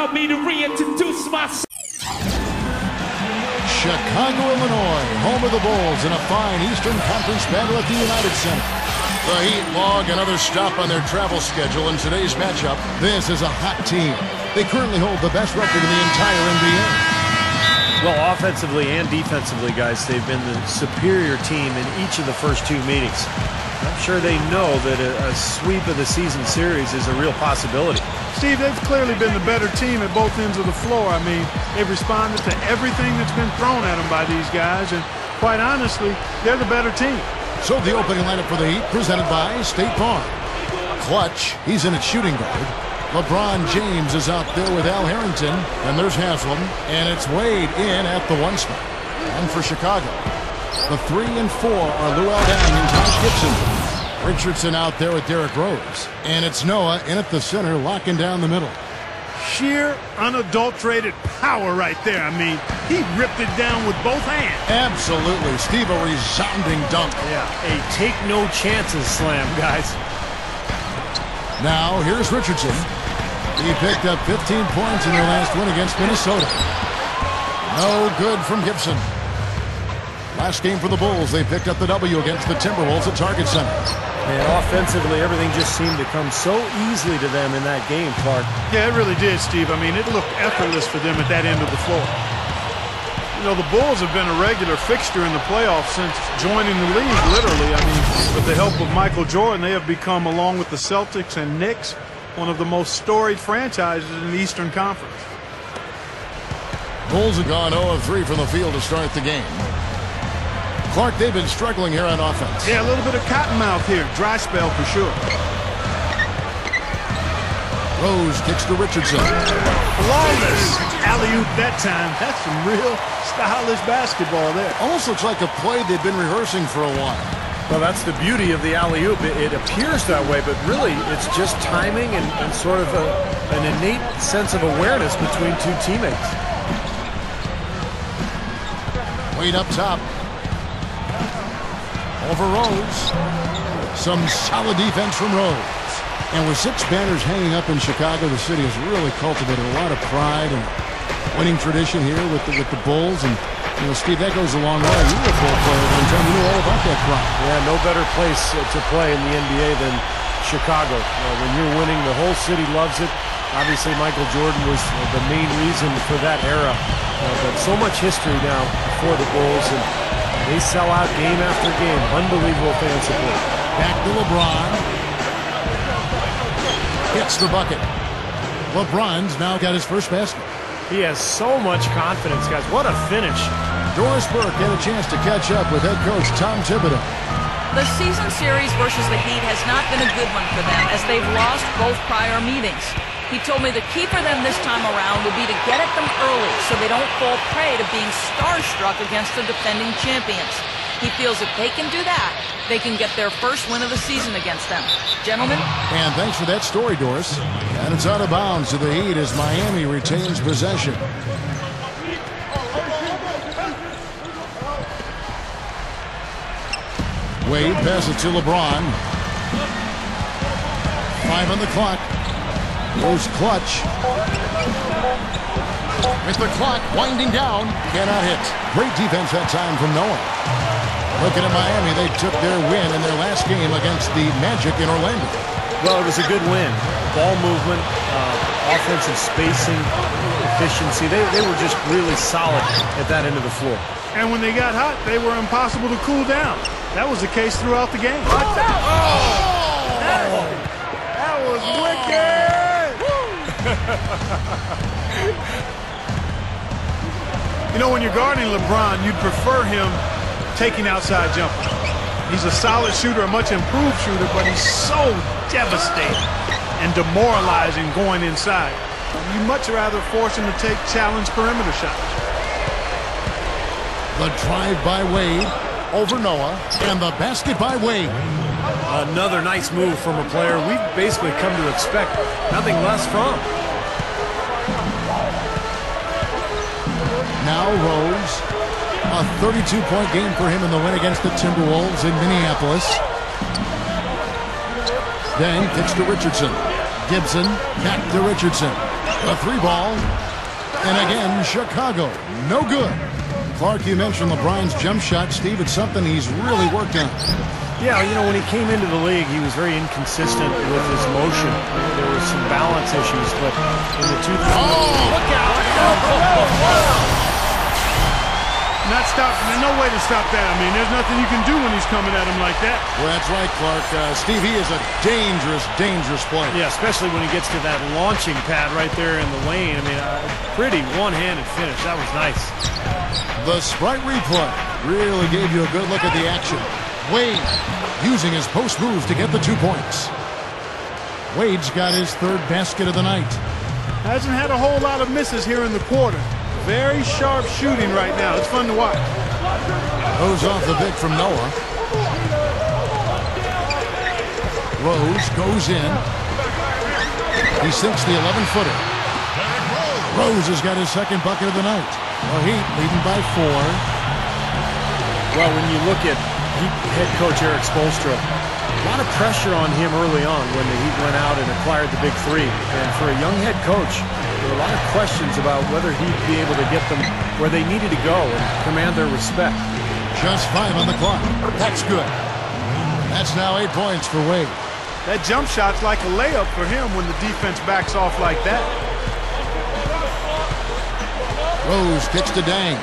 allow me to reintroduce myself. Chicago, Illinois, home of the Bulls in a fine Eastern Conference battle at the United Center. The Heat log another stop on their travel schedule in today's matchup. This is a hot team. They currently hold the best record in the entire NBA. Well, offensively and defensively, guys, they've been the superior team in each of the first two meetings. I'm sure they know that a sweep of the season series is a real possibility. Steve, they've clearly been the better team at both ends of the floor. I mean, they've responded to everything that's been thrown at them by these guys, and quite honestly, they're the better team. So the opening lineup for the Heat, presented by State Farm. Clutch, he's in at shooting guard. LeBron James is out there with Al Harrington, and there's Haslam, and it's Wade in at the one spot. And for Chicago, the 3 and 4 are Luol Deng and Taj Gibson. Richardson out there with Derrick Rose, and it's Noah in at the center, locking down the middle. Sheer, unadulterated power right there. I mean, he ripped it down with both hands. Absolutely. Steve, a resounding dunk. Yeah, a take-no-chances slam, guys. Now, here's Richardson. He picked up 15 points in their last win against Minnesota. No good from Gibson. Last game for the Bulls, they picked up the W against the Timberwolves at Target Center. And offensively, everything just seemed to come so easily to them in that game, Clark. Yeah, it really did, Steve. I mean, it looked effortless for them at that end of the floor. You know, the Bulls have been a regular fixture in the playoffs since joining the league, literally. I mean, with the help of Michael Jordan, they have become, along with the Celtics and Knicks, one of the most storied franchises in the Eastern Conference. Bulls have gone 0 of 3 from the field to start the game. Clark, they've been struggling here on offense. Yeah, a little bit of cottonmouth here. Dry spell for sure. Rose kicks to Richardson. Flawless alley-oop that time. That's some real stylish basketball there. Almost looks like a play they've been rehearsing for a while. Well, that's the beauty of the alley-oop. It appears that way, but really it's just timing and sort of an innate sense of awareness between two teammates. Wade up top. Over Rose. Some solid defense from Rose. And with 6 banners hanging up in Chicago, the city has really cultivated a lot of pride and winning tradition here with the Bulls. And, you know, Steve, that goes a long way. You were a Bull player one time. You know all about that pride. Yeah, no better place to play in the NBA than Chicago. When you're winning, the whole city loves it. Obviously, Michael Jordan was the main reason for that era. But so much history now for the Bulls, and they sell out game after game. Unbelievable fan support. Back to LeBron. Hits the bucket. LeBron's now got his first basket. He has so much confidence, guys. What a finish. Doris Burke had a chance to catch up with head coach Tom Thibodeau. The season series versus the Heat has not been a good one for them, as they've lost both prior meetings. He told me the key for them this time around will be to get at them early so they don't fall prey to being starstruck against the defending champions. He feels if they can do that, they can get their first win of the season against them. Gentlemen? And thanks for that story, Doris. And it's out of bounds to the Heat as Miami retains possession. Wade passes to LeBron. 5 on the clock. Goes Clutch. With the clock winding down, cannot hit. Great defense that time from Noah. Looking at Miami, they took their win in their last game against the Magic in Orlando. Well, it was a good win. Ball movement, offensive spacing, efficiency. They were just really solid at that end of the floor. And when they got hot, they were impossible to cool down. That was the case throughout the game. Watch out! Oh! That was wicked! You know, when you're guarding LeBron, you'd prefer him taking outside jumpers. He's a solid shooter, a much improved shooter, but he's so devastating and demoralizing going inside. You'd much rather force him to take challenge perimeter shots. The drive by Wade over Noah, and the basket by Wade. Another nice move from a player we've basically come to expect nothing less from. Now Rose, a 32-point game for him in the win against the Timberwolves in Minneapolis. Then kicks to Richardson. Gibson back to Richardson. The three ball. And again, Chicago. No good. Clark, you mentioned LeBron's jump shot. Steve, it's something he's really worked on. Yeah, you know, when he came into the league, he was very inconsistent with his motion. There were some balance issues, but in the two... Oh, look out! Not stop. There's no way to stop that. I mean, there's nothing you can do when he's coming at him like that. Well, that's right, Clark. Steve, he is a dangerous, dangerous player. Yeah, especially when he gets to that launching pad right there in the lane. I mean, pretty one-handed finish. That was nice. The Sprite replay really gave you a good look at the action. Wade using his post moves to get the 2 points. Wade's got his third basket of the night. Hasn't had a whole lot of misses here in the quarter. Very sharp shooting right now. It's fun to watch. Goes off the pick from Noah. Rose goes in. He sinks the 11-footer. Rose has got his second bucket of the night. The Heat leading by 4. Well, when you look at head coach Eric Spoelstra, a lot of pressure on him early on when the Heat went out and acquired the big three. And for a young head coach, there were a lot of questions about whether he'd be able to get them where they needed to go and command their respect. Just 5 on the clock. That's good. That's now 8 points for Wade. That jump shot's like a layup for him when the defense backs off like that. Rose kicks to Dang.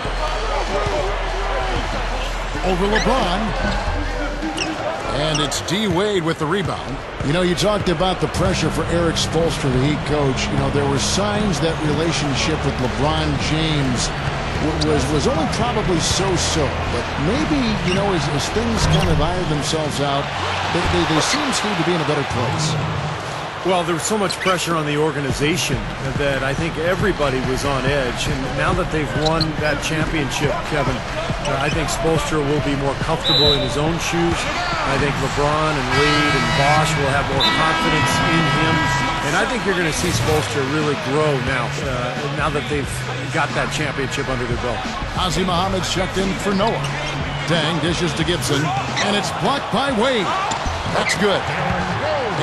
Over LeBron. And it's D. Wade with the rebound. You know, you talked about the pressure for Eric Spoelstra, the Heat coach. You know, there were signs that relationship with LeBron James was only probably so-so. But maybe, you know, as things kind of iron themselves out, they seem to be in a better place. Well, there was so much pressure on the organization that I think everybody was on edge. And now that they've won that championship, Kevin, I think Spoelstra will be more comfortable in his own shoes. I think LeBron and Wade and Bosch will have more confidence in him. And I think you're going to see Spoelstra really grow now that they've got that championship under their belt. Ozzie Muhammad's checked in for Noah. Dang dishes to Gibson, and it's blocked by Wade. That's good.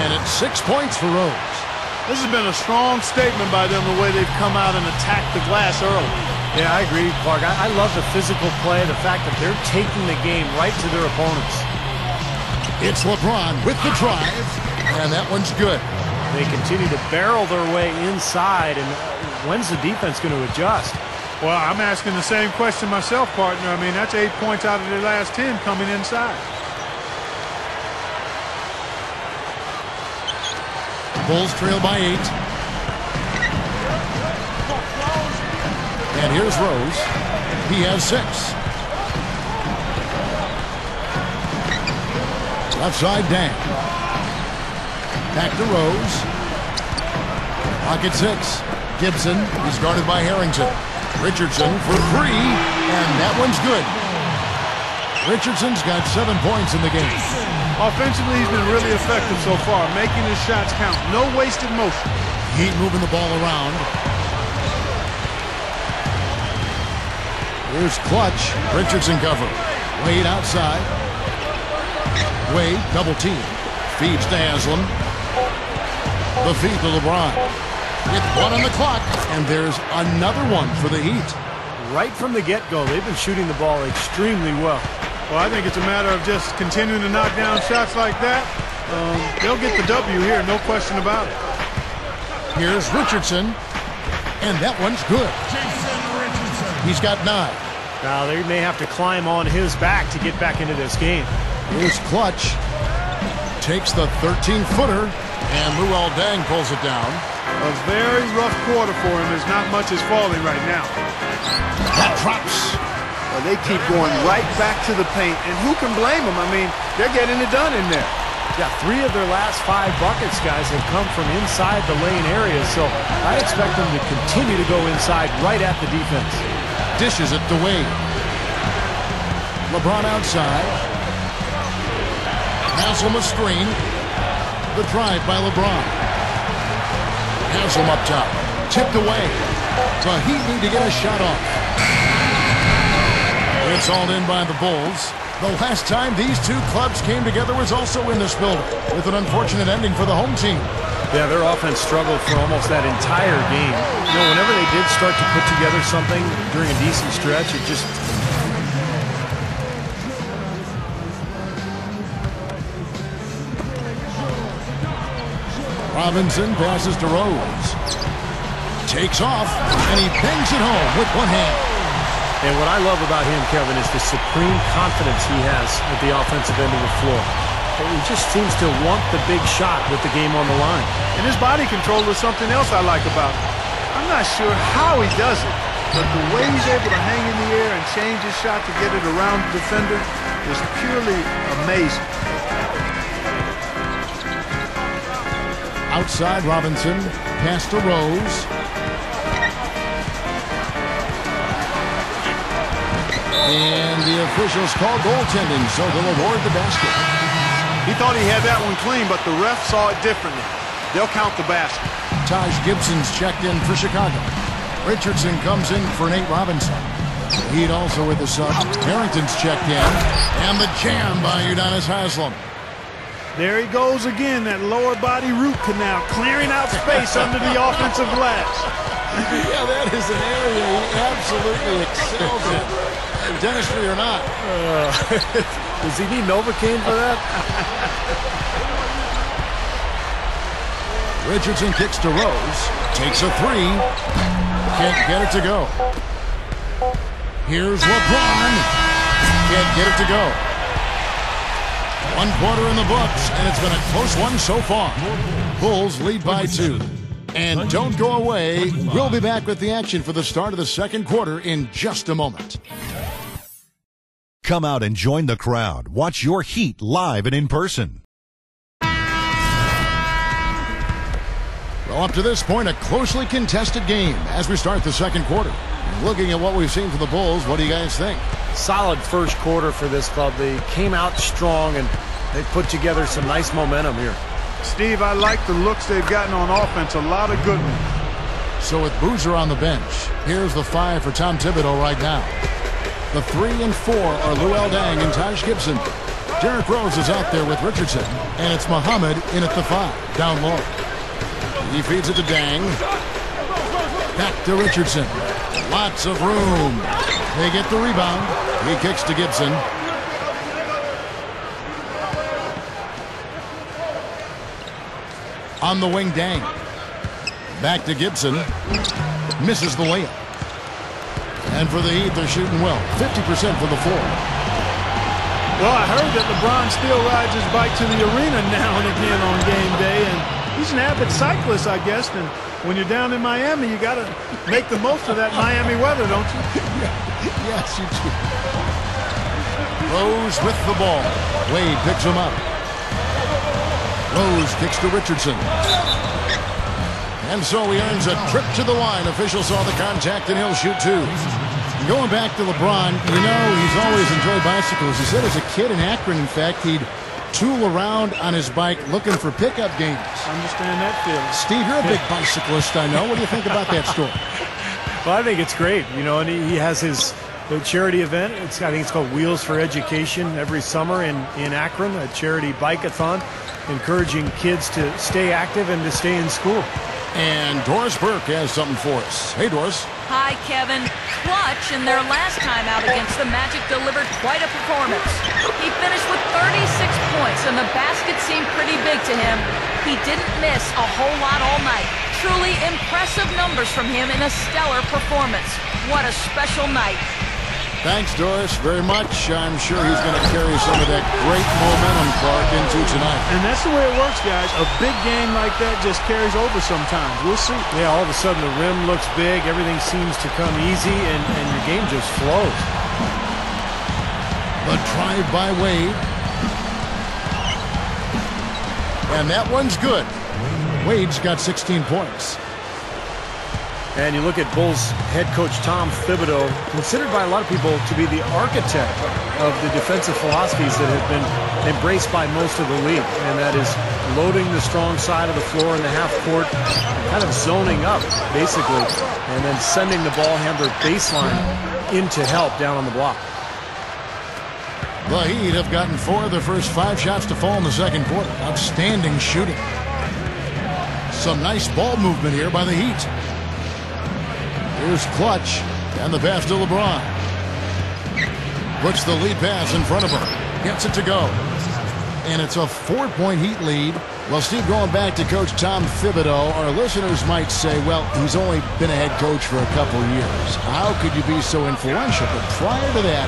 And it's 6 points for Rose. This has been a strong statement by them, the way they've come out and attacked the glass early. Yeah, I agree, Clark. I love the physical play, the fact that they're taking the game right to their opponents. It's LeBron with the drive, and that one's good. They continue to barrel their way inside, and when's the defense going to adjust? Well, I'm asking the same question myself, partner. I mean, that's 8 points out of their last 10 coming inside. Bulls trail by 8. And here's Rose. He has 6. Left side, Dang. Back to Rose. Pocket 6. Gibson. He's guarded by Harrington. Richardson for 3. And that one's good. Richardson's got 7 points in the game. Offensively, he's been really effective so far, making his shots count. No wasted motion. Heat moving the ball around. Here's Clutch. Richardson cover. Wade outside. Wade double team. Feeds to Haslam. The feed to LeBron. With 1 on the clock. And there's another one for the Heat. Right from the get-go, they've been shooting the ball extremely well. Well, I think it's a matter of just continuing to knock down shots like that. They'll get the W here, no question about it. Here's Richardson. And that one's good. He's got 9. Now, they may have to climb on his back to get back into this game. Here's Clutch. Takes the 13-footer. And Luol Deng pulls it down. A very rough quarter for him, as not much is falling right now. That drops. Well, they keep going right back to the paint, and who can blame them? I mean, they're getting it done in there. Yeah, 3 of their last 5 buckets, guys, have come from inside the lane area, so I expect them to continue to go inside right at the defense. Dishes it to Wade. LeBron outside. Haslam a screen. The drive by LeBron. Haslam up top. Tipped away. The Heat need to get a shot off. It's all in by the Bulls. The last time these two clubs came together was also in this building, with an unfortunate ending for the home team. Yeah, their offense struggled for almost that entire game. You know, whenever they did start to put together something during a decent stretch, it just... Robinson passes to Rose. Takes off, and he bangs it home with one hand. And what I love about him, Kevin, is the supreme confidence he has at the offensive end of the floor. He just seems to want the big shot with the game on the line. And his body control is something else I like about him. I'm not sure how he does it, but the way he's able to hang in the air and change his shot to get it around the defender is purely amazing. Outside Robinson, pass to Rose. And the officials call goaltending, so they'll award the basket. He thought he had that one clean, but the ref saw it differently. They'll count the basket. Taj Gibson's checked in for Chicago. Richardson comes in for Nate Robinson. Heat also with the sub. Harrington's checked in. And the jam by Udonis Haslem. There he goes again, that lower body root canal, clearing out space under the offensive glass. Yeah, that is an area he absolutely excels in. Dentistry or not. Does he need Novocaine for that? Richardson kicks to Rose. Takes a three. Can't get it to go. Here's LeBron. Can't get it to go. 1 quarter in the books, and it's been a close one so far. Bulls lead by 2. And don't go away. We'll be back with the action for the start of the second quarter in just a moment. Come out and join the crowd. Watch your Heat live and in person. Well, up to this point, a closely contested game as we start the second quarter. Looking at what we've seen from the Bulls, what do you guys think? Solid first quarter for this club. They came out strong, and they put together some nice momentum here. Steve, I like the looks they've gotten on offense. A lot of good ones. So with Boozer on the bench, here's the 5 for Tom Thibodeau right now. The 3 and 4 are Luol Deng and Taj Gibson. Derrick Rose is out there with Richardson, and it's Muhammad in at the 5, down low. He feeds it to Deng. Back to Richardson. Lots of room. They get the rebound. He kicks to Gibson. On the wing, Deng. Back to Gibson. Misses the layup. And for the Heat, they're shooting well. 50% for the floor. Well, I heard that LeBron still rides his bike to the arena now and again on game day, and he's an avid cyclist, I guess. And when you're down in Miami, you got to make the most of that Miami weather, don't you? Yes, you do. Rose with the ball. Wade picks him up. Rose kicks to Richardson. And so he earns a trip to the line. Official saw the contact, and he'll shoot 2. Going back to LeBron, you know, he's always enjoyed bicycles. He said as a kid in Akron, in fact, he'd tool around on his bike looking for pickup games. Understand that feeling. Steve, you're a big bicyclist, I know. What do you think about that story? Well, I think it's great. You know, and he has his charity event. I think it's called Wheels for Education every summer in Akron, a charity bike-a-thon, encouraging kids to stay active and to stay in school. And Doris Burke has something for us. Hey, Doris. Hi, Kevin. Clutch in their last time out against the Magic delivered quite a performance. He finished with 36 points, and the basket seemed pretty big to him. He didn't miss a whole lot all night. Truly impressive numbers from him in a stellar performance. What a special night. Thanks, Doris, very much. I'm sure he's going to carry some of that great momentum, Clark, into tonight. And that's the way it works, guys. A big game like that just carries over sometimes. We'll see. Yeah, all of a sudden the rim looks big. Everything seems to come easy, and your game just flows. The drive by Wade. And that one's good. Wade's got 16 points. And you look at Bulls head coach Tom Thibodeau, considered by a lot of people to be the architect of the defensive philosophies that have been embraced by most of the league. And that is loading the strong side of the floor in the half court, kind of zoning up, basically, and then sending the ball handler baseline in to help down on the block. The Heat have gotten 4 of their first 5 shots to fall in the second quarter. Outstanding shooting. Some nice ball movement here by the Heat. Here's Clutch, and the pass to LeBron. Puts the lead pass in front of him. Gets it to go. And it's a 4-point Heat lead. Well, Steve, going back to Coach Tom Thibodeau, our listeners might say, well, he's only been a head coach for a couple years. How could you be so influential? But prior to that,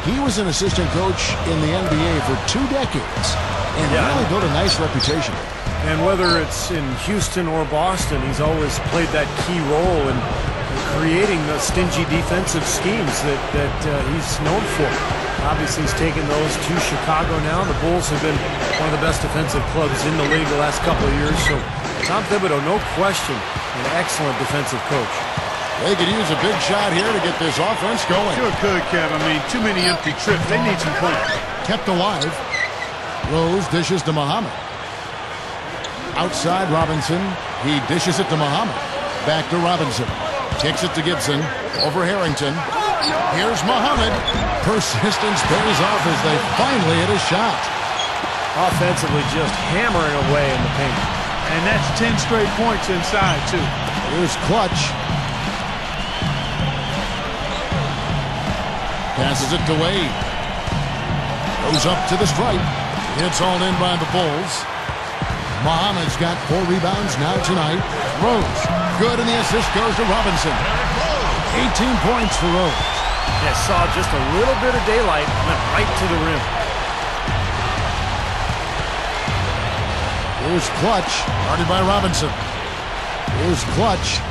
he was an assistant coach in the NBA for 2 decades and really built a nice reputation. And whether it's in Houston or Boston, he's always played that key role in creating the stingy defensive schemes that he's known for. Obviously, he's taken those to Chicago now. The Bulls have been one of the best defensive clubs in the league the last couple of years. So Tom Thibodeau, no question, an excellent defensive coach. They could use a big shot here to get this offense going. Sure could, Kev. I mean, too many empty trips. They need some points. Kept alive. Rose dishes to Muhammad. Outside Robinson. He dishes it to Muhammad. Back to Robinson. Kicks it to Gibson. Over Harrington. Here's Muhammad. Persistence pays off as they finally hit a shot. Offensively just hammering away in the paint. And that's 10 straight points inside, too. Here's Clutch. Passes it to Wade. Goes up to the stripe. It's all in by the Bulls. Muhammad's got 4 rebounds now tonight. Rose. Good, and the assist goes to Robinson. 18 points for Rose. Yeah, saw just a little bit of daylight, went right to the rim. Here's Clutch, guarded by Robinson. Here's Clutch.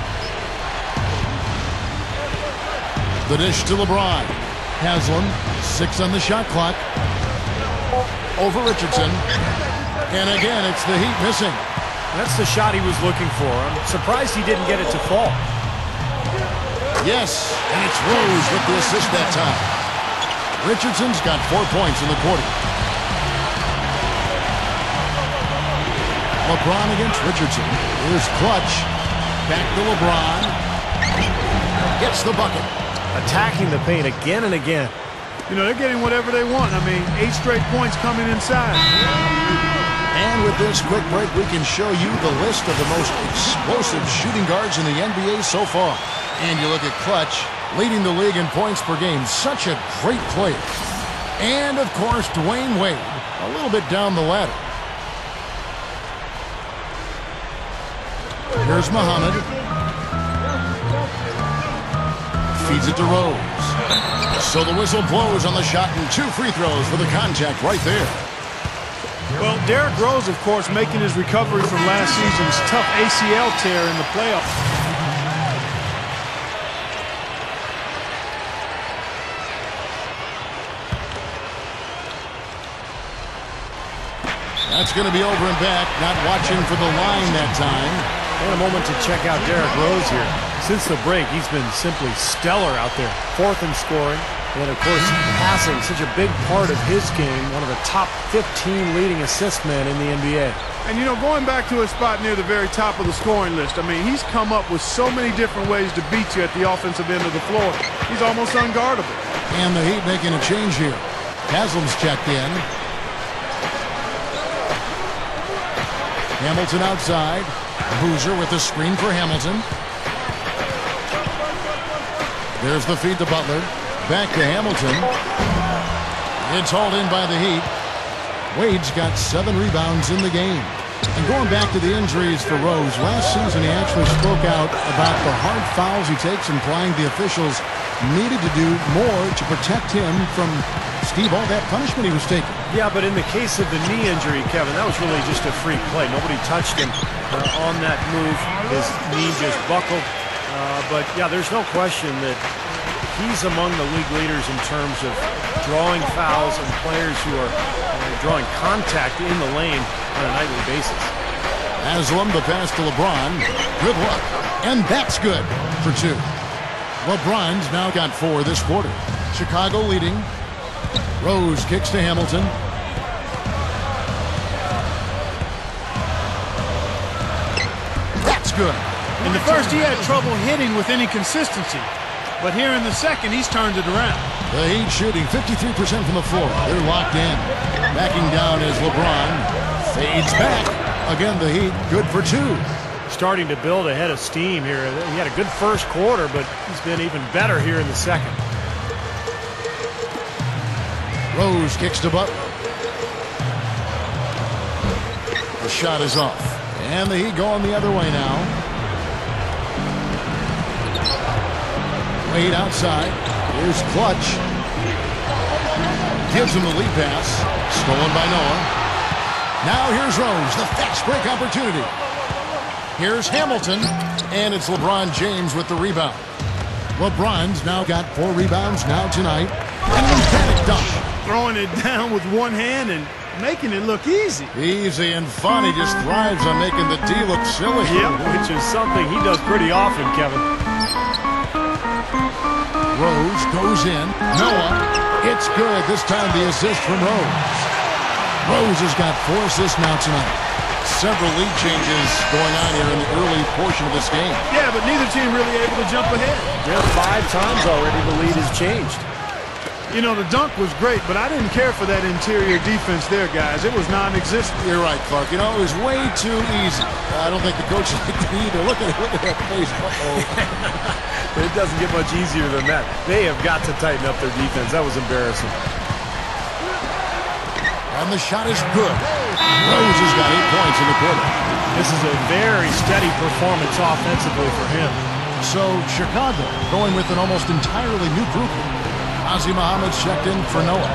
The dish to LeBron. Haslam, 6 on the shot clock. Over Richardson. And again, it's the Heat missing. That's the shot he was looking for. I'm surprised he didn't get it to fall. Yes, and it's Rose with the assist that time. Richardson's got 4 points in the quarter. LeBron against Richardson. Here's Clutch. Back to LeBron. Gets the bucket. Attacking the paint again and again. You know, they're getting whatever they want. I mean, 8 straight points coming inside. And with this quick break, we can show you the list of the most explosive shooting guards in the NBA so far. And you look at Clutch, leading the league in points per game. Such a great player. And, of course, Dwayne Wade, a little bit down the ladder. Here's Muhammad. Feeds it to Rose. So the whistle blows on the shot, and 2 free throws for the contact right there. Well, Derrick Rose, of course, making his recovery from last season's tough ACL tear in the playoffs. That's going to be over and back. Not watching for the line that time. And a moment to check out Derrick Rose here. Since the break, he's been simply stellar out there. 4th in scoring. And then, of course, passing, such a big part of his game. One of the top 15 leading assist men in the NBA. And, you know, going back to his spot near the very top of the scoring list, I mean, he's come up with so many different ways to beat you at the offensive end of the floor. He's almost unguardable. And the Heat making a change here. Haslam's checked in. Hamilton outside. Boozer with the screen for Hamilton. There's the feed to Butler. Back to Hamilton. It's hauled in by the Heat. Wade's got 7 rebounds in the game. And going back to the injuries for Rose, last season he actually spoke out about the hard fouls he takes, implying the officials needed to do more to protect him from, Steve, all that punishment he was taking. Yeah, but in the case of the knee injury, Kevin, that was really just a free play. Nobody touched him on that move. His knee just buckled. But, yeah, there's no question that he's among the league leaders in terms of drawing fouls and players who are drawing contact in the lane on a nightly basis. Haslam, the pass to LeBron. Good luck. And that's good for 2. LeBron's now got 4 this quarter. Chicago leading. Rose kicks to Hamilton. That's good. In the first, he had trouble hitting with any consistency. But here in the second, he's turned it around. The Heat shooting 53% from the floor. They're locked in. Backing down is LeBron. Fades back. Again, the Heat good for 2. Starting to build a head of steam here. He had a good first quarter, but he's been even better here in the second. Rose kicks to Butler. The shot is off. And the Heat going the other way now. Wade outside. Here's Clutch. Gives him the lead pass. Stolen by Noah. Now here's Rose. The fast break opportunity. Here's Hamilton. And it's LeBron James with the rebound. LeBron's now got 4 rebounds now tonight. An emphatic dunk. Throwing it down with one hand and making it look easy. Easy and fun. He just thrives on making the D look silly. Yep, which is something he does pretty often, Kevin. Rose goes in. Noah. It's good. This time the assist from Rose. Rose has got 4 assists now tonight. Several lead changes going on here in the early portion of this game. Yeah, but neither team really able to jump ahead. Yeah, 5 times already the lead has changed. You know, the dunk was great, but I didn't care for that interior defense there, guys. It was non-existent. You're right, Clark. You know, it was way too easy. I don't think the coach liked it either. Look at that face. Uh-oh. It doesn't get much easier than that. They have got to tighten up their defense. That was embarrassing. And the shot is good. Rose has got 8 points in the quarter. This is a very steady performance offensively for him. So Chicago going with an almost entirely new group. Ozzie Muhammad's checked in for Noah.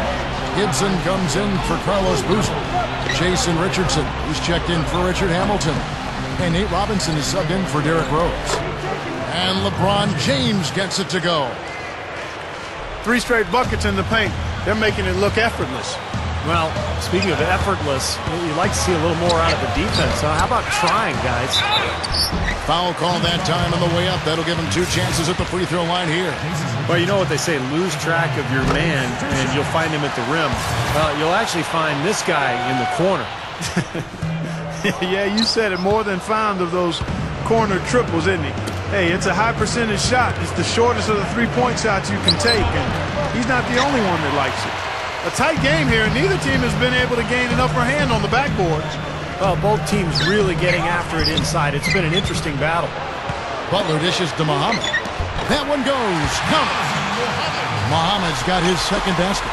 Gibson comes in for Carlos Boozer. Jason Richardson, he's checked in for Richard Hamilton. And Nate Robinson is subbed in for Derrick Rose. And LeBron James gets it to go. 3 straight buckets in the paint. They're making it look effortless. Well, speaking of effortless, you'd like to see a little more out of the defense. How about trying, guys? Foul call that time on the way up. That'll give him 2 chances at the free throw line here. Well, you know what they say, lose track of your man, and you'll find him at the rim. Well, you'll actually find this guy in the corner. Yeah, you said it, more than fond of those corner triples, isn't he? Hey, it's a high percentage shot. It's the shortest of the 3-point shots you can take, and he's not the only one that likes it. A tight game here, and neither team has been able to gain an upper hand on the backboards. Well, both teams really getting after it inside. It's been an interesting battle. Butler dishes to Muhammad. That one goes. Counter. Muhammad's got his second basket.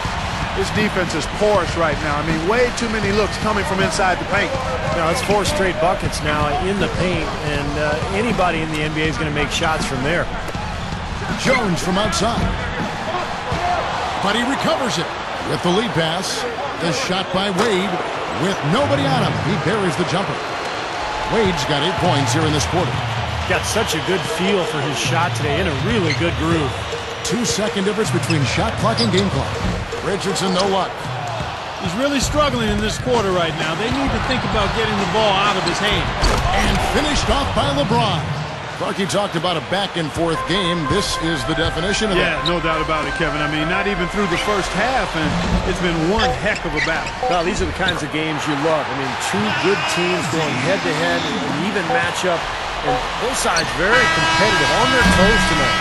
This defense is porous right now. I mean, way too many looks coming from inside the paint. Now, it's 4 straight buckets now in the paint, and anybody in the NBA is going to make shots from there. Jones from outside. But he recovers it. With the lead pass, the shot by Wade with nobody on him. He buries the jumper. Wade's got 8 points here in this quarter. Got such a good feel for his shot today, in a really good groove. 2-second difference between shot clock and game clock. Richardson, no luck. He's really struggling in this quarter right now. They need to think about getting the ball out of his hand. And finished off by LeBron. Clarky talked about a back-and-forth game. This is the definition of it. Yeah, no doubt about it, Kevin. I mean, not even through the first half, and it's been one heck of a battle. Well, these are the kinds of games you love. I mean, 2 good teams going head-to-head, an even matchup, and both sides very competitive, on their toes tonight.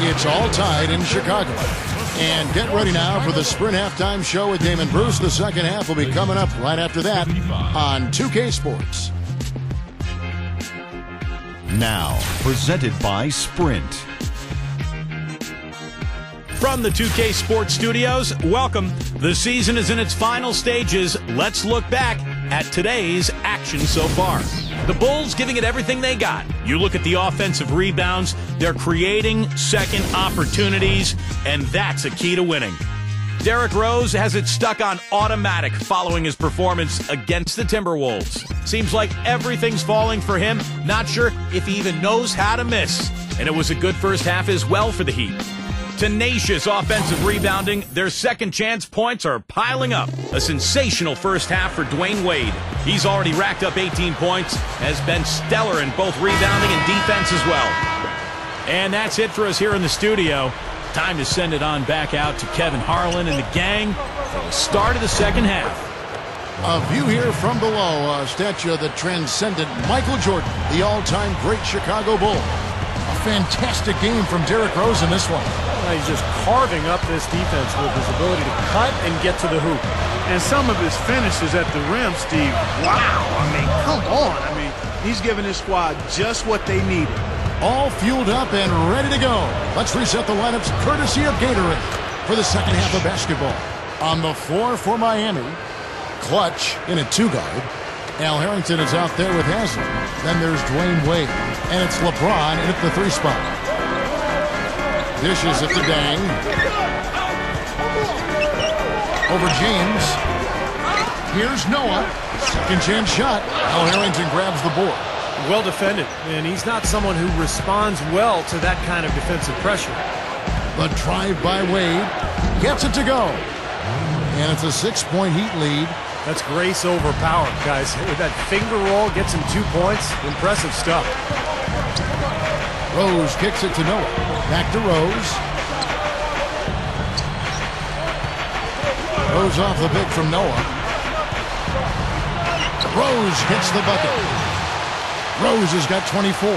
It's all tied in Chicago. And get ready now for the Sprint Halftime Show with Damon Bruce. The second half will be coming up right after that on 2K Sports. Now, presented by Sprint. From the 2K Sports Studios, welcome. The season is in its final stages. Let's look back at today's action so far. The Bulls giving it everything they got. You look at the offensive rebounds, they're creating second opportunities, and that's a key to winning. Derrick Rose has it stuck on automatic following his performance against the Timberwolves. Seems like everything's falling for him. Not sure if he even knows how to miss. And it was a good first half as well for the Heat. Tenacious offensive rebounding. Their second chance points are piling up. A sensational first half for Dwayne Wade. He's already racked up 18 points, has been stellar in both rebounding and defense as well. And that's it for us here in the studio. Time to send it on back out to Kevin Harlan and the gang for the start of the second half. A view here from below, a statue of the transcendent Michael Jordan, the all-time great Chicago Bull. A fantastic game from Derrick Rose in this one. He's just carving up this defense with his ability to cut and get to the hoop. And some of his finishes at the rim, Steve, wow. I mean, come on. I mean, he's giving his squad just what they needed. All fueled up and ready to go. Let's reset the lineups courtesy of Gatorade for the second half of basketball. On the floor for Miami, Clutch in a two-guard. Al Harrington is out there with Haslam. Then there's Dwayne Wade. And it's LeBron in at the three spot. Dishes at the Dang. Over James. Here's Noah. Second chance shot. Al Harrington grabs the board. Well defended. And he's not someone who responds well to that kind of defensive pressure. The drive by Wade. Gets it to go. And it's a 6-point Heat lead. That's grace over power, guys. With that finger roll, gets him 2 points. Impressive stuff. Rose kicks it to Noah. Back to Rose. Rose off the pick from Noah. Rose hits the bucket. Rose has got 24.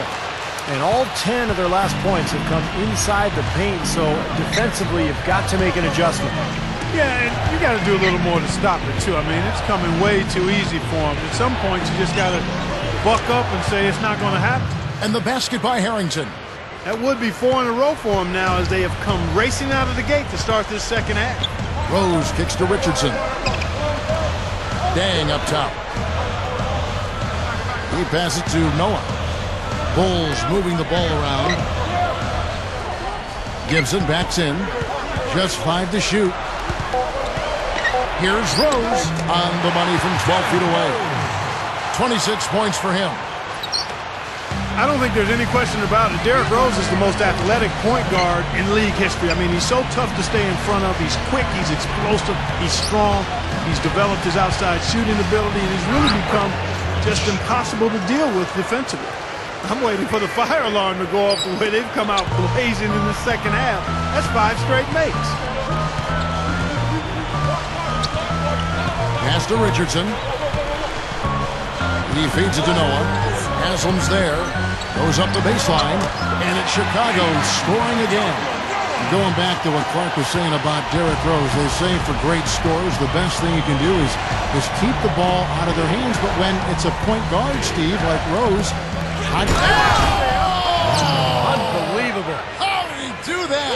And all 10 of their last points have come inside the paint, so defensively you've got to make an adjustment. Yeah, and you got to do a little more to stop it, too. I mean, it's coming way too easy for him. At some point, you just got to buck up and say it's not going to happen. And the basket by Harrington. That would be 4 in a row for him now as they have come racing out of the gate to start this second half. Rose kicks to Richardson. Dang up top. He passes to Noah. Bulls moving the ball around. Gibson backs in. Just 5 to shoot. Here's Rose on the money from 12 feet away. 26 points for him. I don't think there's any question about it. Derrick Rose is the most athletic point guard in league history. I mean, he's so tough to stay in front of. He's quick, he's explosive, he's strong. He's developed his outside shooting ability, and he's really become just impossible to deal with defensively. I'm waiting for the fire alarm to go off the way they've come out blazing in the second half. That's 5 straight makes. Pass to Richardson. He feeds it to Noah. Haslam's there. Goes up the baseline. And it's Chicago scoring again. Going back to what Clark was saying about Derrick Rose, they say for great scores, the best thing you can do is keep the ball out of their hands. But when it's a point guard, Steve, like Rose, Unbelievable. How did he do that?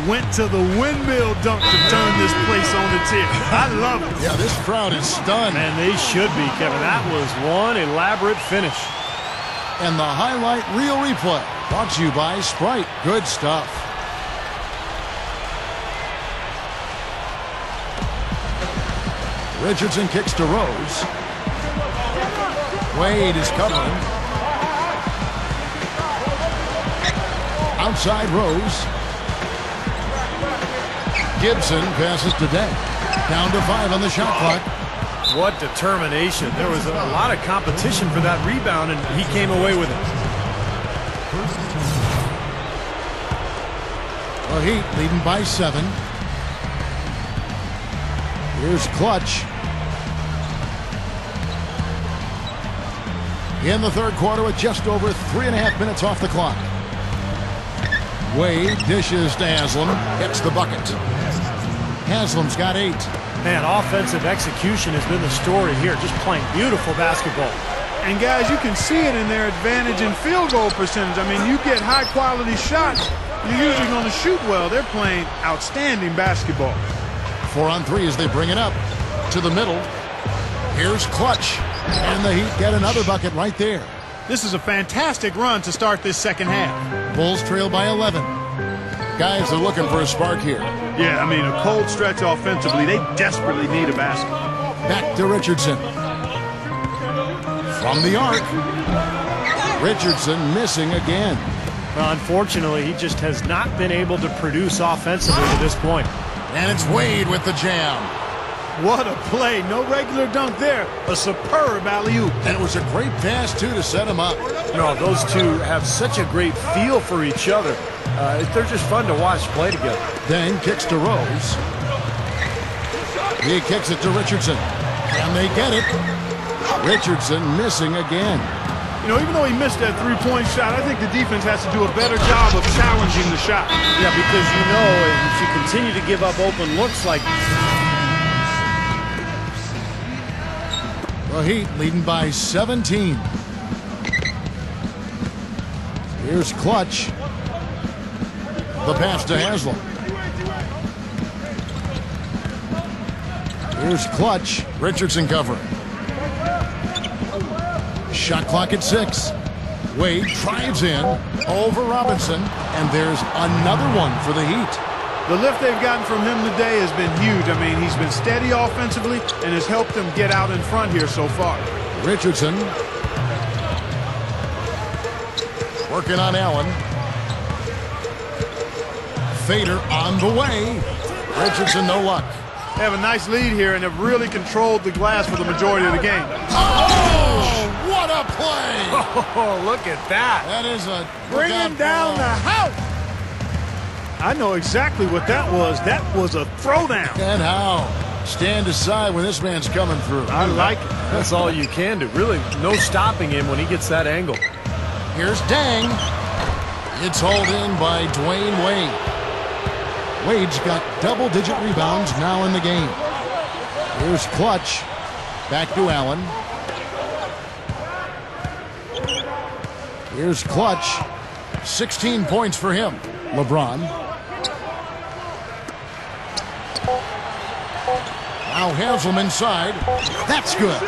Went to the windmill dunk to turn this place on its head. I love it. Yeah, this crowd is stunned. And they should be, Kevin. That was one elaborate finish. And the highlight reel replay brought to you by Sprite. Good stuff. Richardson kicks to Rose. Wade is covering. Outside Rose. Gibson passes to Day. Down to 5 on the shot clock. What determination. There was a lot of competition for that rebound, and he came away with it. The Heat leading by 7. Here's Clutch. In the third quarter with just over 3.5 minutes off the clock. Wade dishes to Haslam. Gets the bucket. Haslam's got 8. Man, offensive execution has been the story here. Just playing beautiful basketball. And guys, you can see it in their advantage in field goal percentage. I mean, you get high-quality shots, you're usually going to shoot well. They're playing outstanding basketball. 4 on 3 as they bring it up to the middle. Here's Clutch. And the Heat get another bucket right there. This is a fantastic run to start this second half. Bulls trail by 11. Guys are looking for a spark here. Yeah, I mean, a cold stretch offensively. They desperately need a basket. Back to Richardson. From the arc. Richardson missing again. Well, unfortunately, he just has not been able to produce offensively to this point. And it's Wade with the jam. What a play. No regular dunk there. A superb alley-oop. And it was a great pass, too, to set him up. No, those two have such a great feel for each other. They're just fun to watch play together. Then kicks to Rose. He kicks it to Richardson. And they get it. Richardson missing again. You know, even though he missed that three-point shot, I think the defense has to do a better job of challenging the shot. Yeah, because you know if you continue to give up open looks like... The Heat leading by 17. Here's Clutch. The pass to Haslam. Here's Clutch. Richardson covering. Shot clock at 6. Wade drives in over Robinson, and there's another one for the Heat. The lift they've gotten from him today has been huge. I mean, he's been steady offensively and has helped them get out in front here so far. Richardson working on Allen. Fader on the way. Richardson, no luck. They have a nice lead here and have really controlled the glass for the majority of the game. Oh, what a play! Oh, look at that. That is a Bringing down the house. I know exactly what that was. That was a throwdown. And how? Stand aside when this man's coming through. I like it. That's all you can do. Really, no stopping him when he gets that angle. Here's Dang. It's hauled in by Dwayne Wade. Wade's got double-digit rebounds now in the game. Here's Clutch. Back to Allen. Here's Clutch. 16 points for him. LeBron. Now Haslam inside. That's good.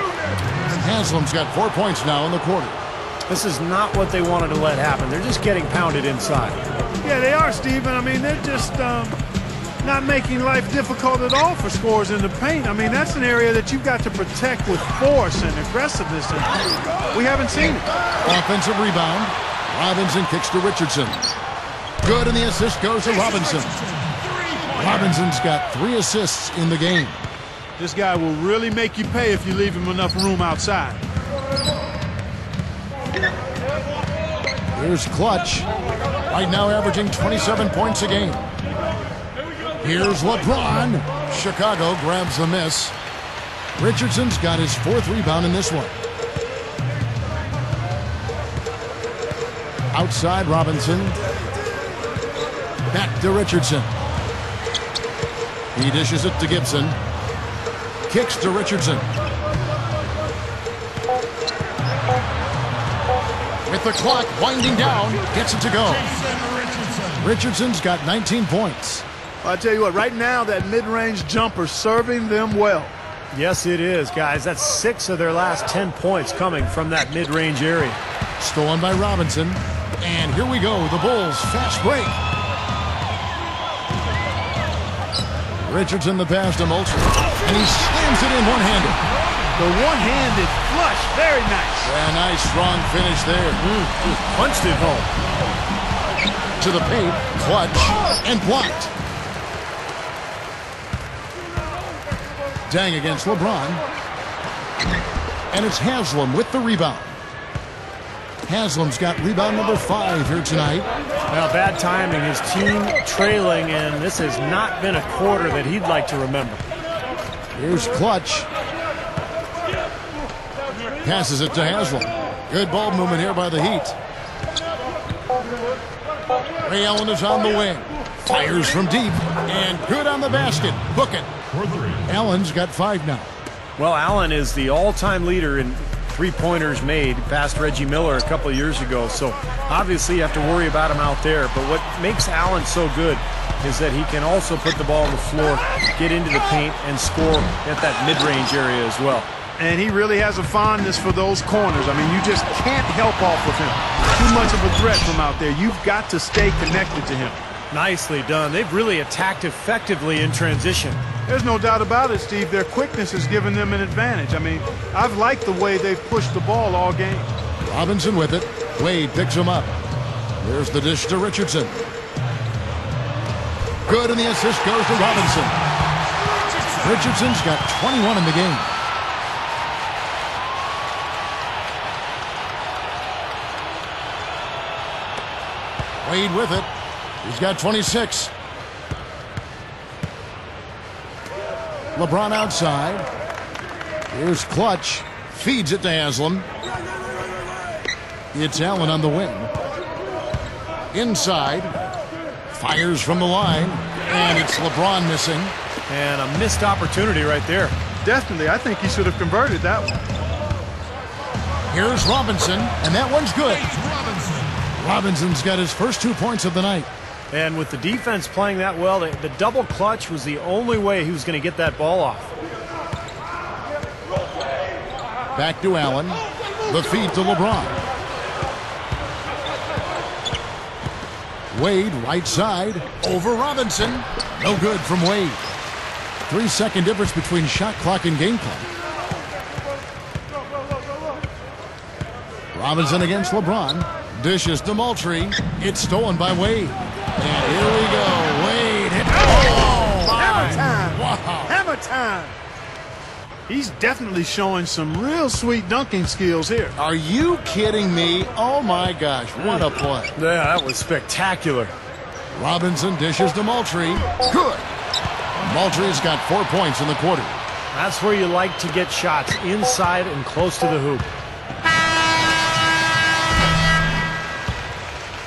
Haslam's got 4 points now in the quarter. This is not what they wanted to let happen. They're just getting pounded inside. Yeah, they are, Steven. I mean, they're just not making life difficult at all for scorers in the paint. I mean, that's an area that you've got to protect with force and aggressiveness, and we haven't seen it. Offensive rebound. Robinson kicks to Richardson. Good, and the assist goes to Robinson. Robinson's got 3 assists in the game. This guy will really make you pay if you leave him enough room outside. Here's Clutch. Right now averaging 27 points a game. Here's LeBron. Chicago grabs the miss. Richardson's got his 4th rebound in this one. Outside Robinson. Back to Richardson. He dishes it to Gibson. Kicks to Richardson. With the clock winding down, gets it to go. Richardson's got 19 points. I'll tell you what, right now that mid-range jumper serving them well. Yes, it is, guys. That's 6 of their last 10 points coming from that mid-range area. Stolen by Robinson. And here we go, the Bulls fast break. Richardson the pass to Mulcher. And he slams it in one-handed. The one-handed flush, very nice. A nice strong finish there. Just punched it home. To the paint, Clutch, and blocked. Dang against LeBron. And it's Haslam with the rebound. Haslam's got rebound number 5 here tonight. Now, bad timing. His team trailing, and this has not been a quarter that he'd like to remember. Here's Clutch. Passes it to Haslam. Good ball movement here by the Heat. Ray Allen is on the wing. Fires from deep. And good on the basket. Book it. Allen's got 5 now. Well, Allen is the all-time leader in three-pointers made, past Reggie Miller a couple of years ago. So obviously you have to worry about him out there. But what makes Allen so good is that he can also put the ball on the floor, get into the paint, and score at that mid-range area as well. And he really has a fondness for those corners. I mean, you just can't help off of him. Too much of a threat from out there. You've got to stay connected to him. Nicely done. They've really attacked effectively in transition. There's no doubt about it, Steve. Their quickness has given them an advantage. I mean, I've liked the way they've pushed the ball all game. Robinson with it. Wade picks him up. There's the dish to Richardson. Good, and the assist goes to Robinson. Richardson's got 21 in the game. Wade with it. He's got 26. LeBron outside. Here's Clutch. Feeds it to Haslam. It's Allen on the wing. Inside. Fires from the line. And it's LeBron missing. And a missed opportunity right there. Definitely. I think he should have converted that one. Here's Robinson, and that one's good. Robinson's got his first 2 points of the night. And with the defense playing that well, the double clutch was the only way he was going to get that ball off. Back to Allen. The feed to LeBron. Wade, right side. Over Robinson. No good from Wade. 3-second difference between shot clock and game clock. Robinson against LeBron. Dishes to Moultrie. It's stolen by Wade. And here we go. Wade hit. Oh, Hammer time. wow. Hammer time. He's definitely showing some real sweet dunking skills here. Are you kidding me? Oh, my gosh. What a play. Yeah, that was spectacular. Robinson dishes to Moultrie. Good. Moultrie's got 4 points in the quarter. That's where you like to get shots, inside and close to the hoop.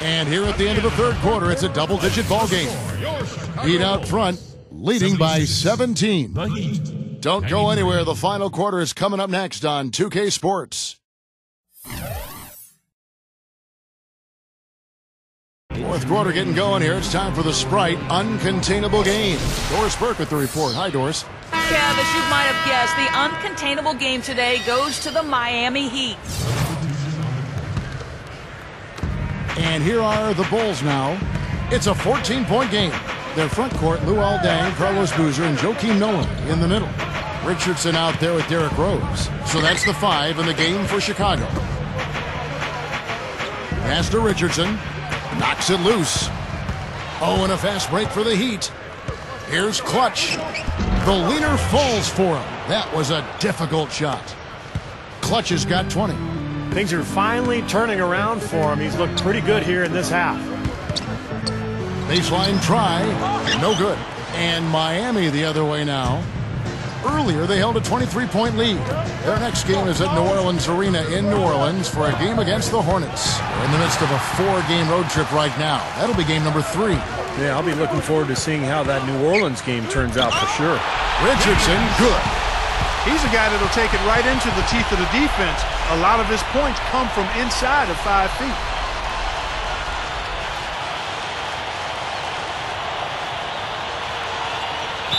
And here at the end of the third quarter, it's a double-digit ball game. Heat out front, leading by 17. Don't go anywhere. The final quarter is coming up next on 2K Sports. Fourth quarter getting going here. It's time for the Sprite Uncontainable Game. Doris Burke with the report. Hi, Doris. Kev, as you might have guessed, the uncontainable game today goes to the Miami Heat. And here are the Bulls now. It's a 14-point game. Their front court, Luol Deng, Carlos Boozer, and Joakim Nolan in the middle. Richardson out there with Derrick Rose. So that's the 5 in the game for Chicago. Pass to Richardson. Knocks it loose. Oh, and a fast break for the Heat. Here's Clutch. The leaner falls for him. That was a difficult shot. Clutch has got 20. Things are finally turning around for him. He's looked pretty good here in this half. Baseline try. No good. And Miami the other way now. Earlier, they held a 23-point lead. Their next game is at New Orleans Arena in New Orleans for a game against the Hornets. They're in the midst of a 4-game road trip right now. That'll be game number 3. Yeah, I'll be looking forward to seeing how that New Orleans game turns out for sure. Richardson, good. He's a guy that'll take it right into the teeth of the defense. A lot of his points come from inside of 5 feet.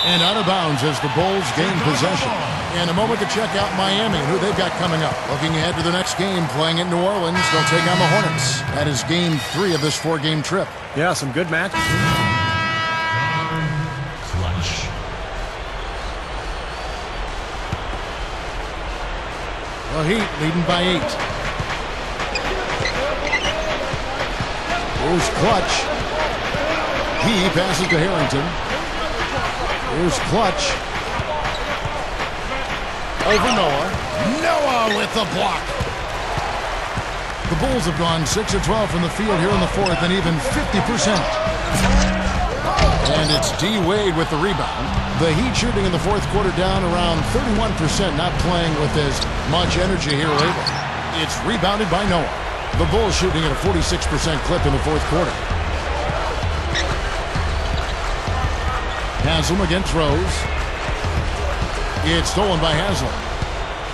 And out of bounds as the Bulls gain possession. And a moment to check out Miami and who they've got coming up. Looking ahead to the next game, playing at New Orleans, they'll take on the Hornets. That is game 3 of this 4-game trip. Yeah, some good matches. Clutch. The Heat leading by 8. Here's Clutch. He passes to Harrington. Here's Clutch. Over Noah. Noah with the block. The Bulls have gone 6 of 12 from the field here in the fourth and even 50%. And it's D. Wade with the rebound. The Heat shooting in the fourth quarter down around 31%, not playing with as much energy here lately. It's rebounded by Noah. The Bulls shooting at a 46% clip in the fourth quarter. Haslam against Rose. It's stolen by Haslam.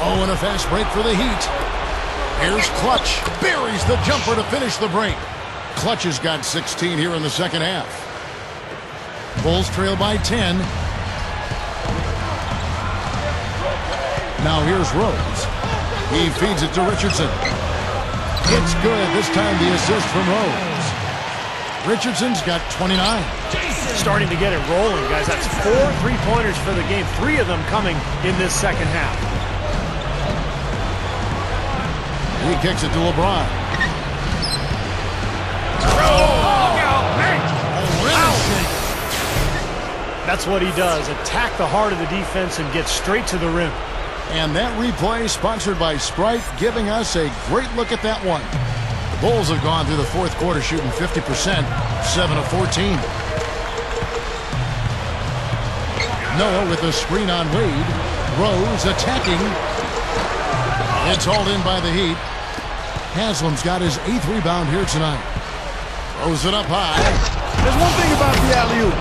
Oh, and a fast break for the Heat. Here's Clutch. Buries the jumper to finish the break. Clutch has got 16 here in the second half. Bulls trail by 10. Now here's Rose. He feeds it to Richardson. It's good. This time the assist from Rose. Richardson's got 29. Starting to get it rolling, guys. That's 4 3-pointers for the game. 3 of them coming in this second half. He kicks it to LeBron. That's what he does. Attack the heart of the defense and get straight to the rim. And that replay sponsored by Sprite, giving us a great look at that one. The Bulls have gone through the fourth quarter shooting 50%, 7 of 14. Noah with a screen on Wade. Rose attacking. It's hauled in by the Heat. Haslam's got his 8th rebound here tonight. Throws it up high. There's one thing about the alley-oop.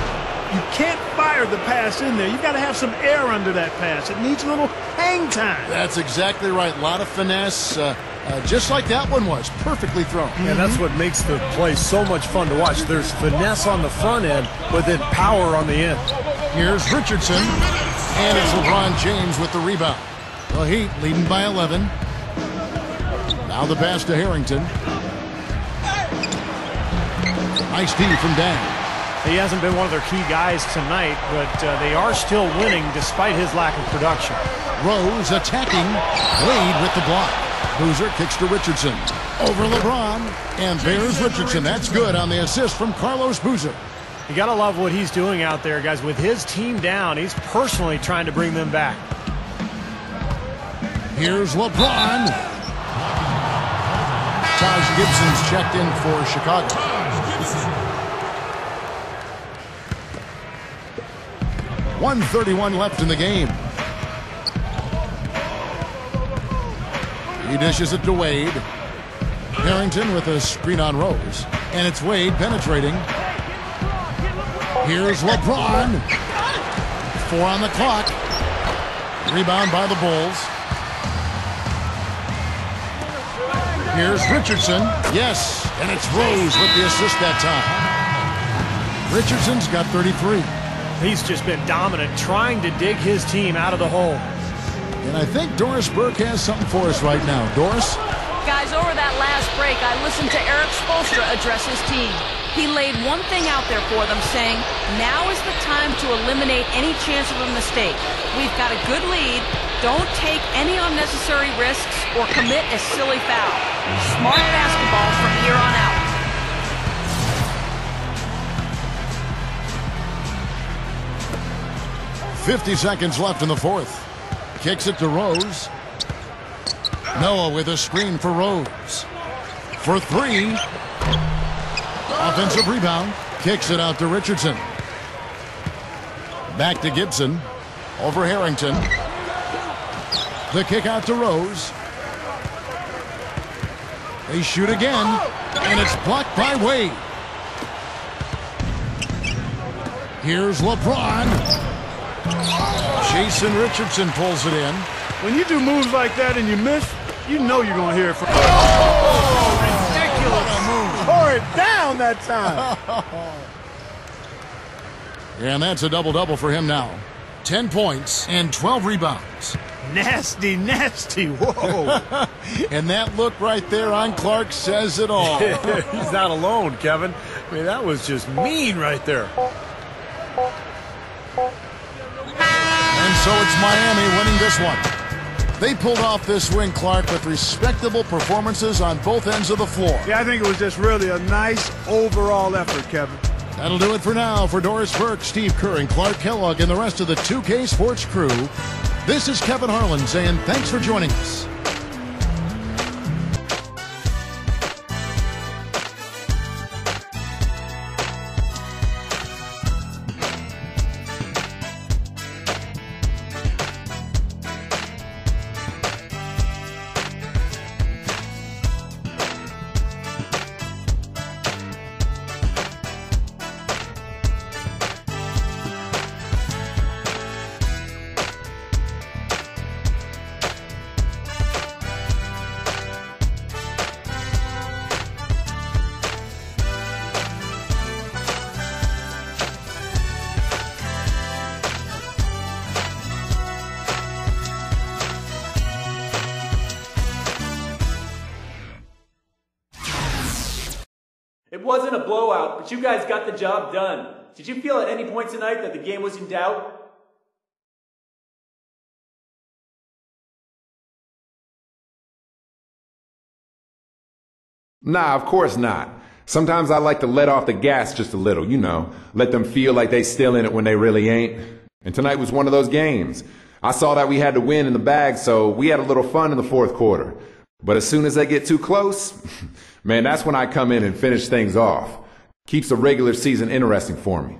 You can't fire the pass in there. You've got to have some air under that pass. It needs a little hang time. That's exactly right. A lot of finesse, just like that one was. Perfectly thrown. And that's what makes the play so much fun to watch. There's finesse on the front end, but then power on the end. Here's Richardson, and it's LeBron James with the rebound. The Heat leading by 11. Now the pass to Harrington. Nice D from Dan. He hasn't been one of their key guys tonight, but they are still winning despite his lack of production. Rose attacking. Wade with the block. Boozer kicks to Richardson. Over LeBron. And there's Richardson. That's good on the assist from Carlos Boozer. You got to love what he's doing out there, guys. With his team down, he's personally trying to bring them back. Here's LeBron. Taj Gibson's checked in for Chicago. 1:31 left in the game. He dishes it to Wade. Harrington with a screen on Rose. And it's Wade penetrating. Here's LeBron. 4 on the clock. Rebound by the Bulls. Here's Richardson. Yes, and it's Rose with the assist that time. Richardson's got 33. He's just been dominant, trying to dig his team out of the hole. And I think Doris Burke has something for us right now. Doris? Guys, over that last break, I listened to Eric Spoelstra address his team. He laid one thing out there for them, saying, now is the time to eliminate any chance of a mistake. We've got a good lead. Don't take any unnecessary risks or commit a silly foul. Smart basketball from here on out. 50 seconds left in the fourth. Kicks it to Rose. Noah with a screen for Rose. For 3. Offensive rebound. Kicks it out to Richardson. Back to Gibson. Over Harrington. The kick out to Rose. They shoot again. And it's blocked by Wade. Here's LeBron. Jason Richardson pulls it in. When you do moves like that and you miss, you know you're going to hear it from. Oh, ridiculous. Tore it down that time. And that's a double-double for him now. 10 points and 12 rebounds. Nasty, nasty. Whoa. And that look right there on Clark says it all. He's not alone, Kevin. I mean, that was just mean right there. And so it's Miami winning this one. They pulled off this win, Clark, with respectable performances on both ends of the floor. Yeah, I think it was just really a nice overall effort, Kevin. That'll do it for now. For Doris Burke, Steve Kerr, and Clark Kellogg, and the rest of the 2K Sports crew, this is Kevin Harlan saying thanks for joining us. It wasn't a blowout, but you guys got the job done. Did you feel at any point tonight that the game was in doubt? Nah, of course not. Sometimes I like to let off the gas just a little, you know, let them feel like they still in it when they really ain't. And tonight was one of those games. I saw that we had to win in the bag, so we had a little fun in the fourth quarter. But as soon as they get too close, man, that's when I come in and finish things off. Keeps the regular season interesting for me.